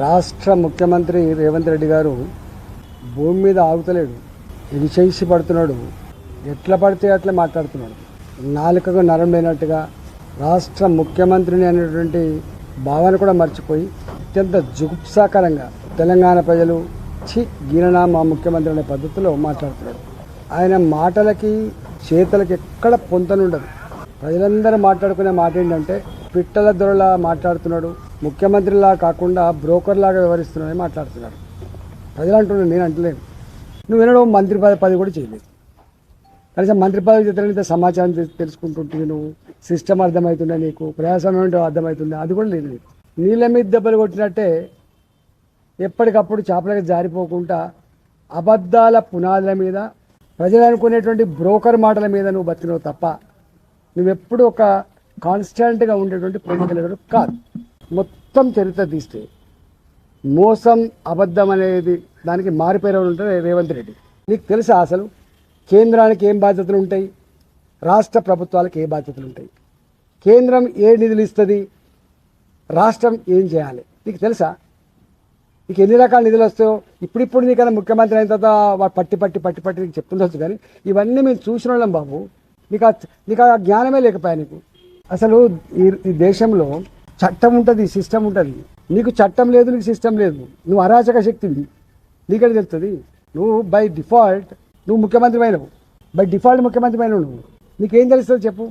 రాష్ట్ర ముఖ్యమంత్రి రేవంత్ రెడ్డి గారు భూమి మీద ఆగుతలేడు, విషయిసి పడుతున్నాడు, ఎట్లా పడితే అట్లా మాట్లాడుతున్నాడు. నాలుకకు నరం లేనట్టుగా రాష్ట్ర ముఖ్యమంత్రిని అనేటువంటి భావన కూడా మర్చిపోయి అత్యంత జుగుప్సాకరంగా తెలంగాణ ప్రజలు గీననా మా ముఖ్యమంత్రి అనే పద్ధతిలో మాట్లాడుతున్నాడు. ఆయన మాటలకి చేతలకి ఎక్కడ పొంతనుండదు. ప్రజలందరూ మాట్లాడుకునే మాట ఏంటంటే పిట్టల దొరలా మాట్లాడుతున్నాడు, ముఖ్యమంత్రిలా కాకుండా బ్రోకర్లాగా వ్యవహరిస్తున్నాడని మాట్లాడుతున్నాడు. ప్రజలు అంటున్నాడు, నేను అంటలేను. నువ్వు వినడం మంత్రి పదవి కూడా చేయలేదు. కనీసం మంత్రి పదవి చేత సమాచారం తెలుసుకుంటుంటే నువ్వు సిస్టమ్ అర్థమవుతుండే, నీకు ప్రయాసం అర్థమవుతుండే, అది కూడా లేదు. నీళ్ళ మీద దెబ్బలు కొట్టినట్టే ఎప్పటికప్పుడు చేపలకి జారిపోకుండా అబద్ధాల పునాదుల మీద ప్రజలు అనుకునేటువంటి బ్రోకర్ మాటల మీద నువ్వు బతికినవు తప్ప నువ్వెప్పుడు ఒక కాన్స్టెంట్గా ఉండేటువంటి పొలిటికల్ లీడర్ కాదు. మొత్తం చరిత్ర తీస్తే మోసం అబద్ధం అనేది దానికి మారిపోయిన ఉంటారు రేవంత్ రెడ్డి. నీకు తెలుసా అసలు కేంద్రానికి ఏం బాధ్యతలు ఉంటాయి, రాష్ట్ర ప్రభుత్వాలకు ఏ బాధ్యతలు ఉంటాయి, కేంద్రం ఏ నిధులు ఇస్తుంది, రాష్ట్రం ఏం చేయాలి నీకు తెలుసా? నీకు ఎన్ని రకాల నిధులు వస్తాయో ఇప్పుడు నీకన్నా ముఖ్యమంత్రి అయిన తర్వాత పట్టి నీకు చెప్తుండొచ్చు. కానీ ఇవన్నీ మేము చూసిన వాళ్ళం బాబు. నీకు ఆ జ్ఞానమే లేకపోయా నీకు. అసలు ఈ దేశంలో చట్టం ఉంటుంది, సిస్టమ్ ఉంటుంది. నీకు చట్టం లేదు, నీకు సిస్టమ్ లేదు, నువ్వు అరాచక శక్తివి. నీకని తెలుస్తుంది. నువ్వు బై డిఫాల్ట్ నువ్వు ముఖ్యమంత్రి అయినవు, బై డిఫాల్ట్ ముఖ్యమంత్రి అయినవు. నువ్వు నీకేం తెలుస్తుంది చెప్పు?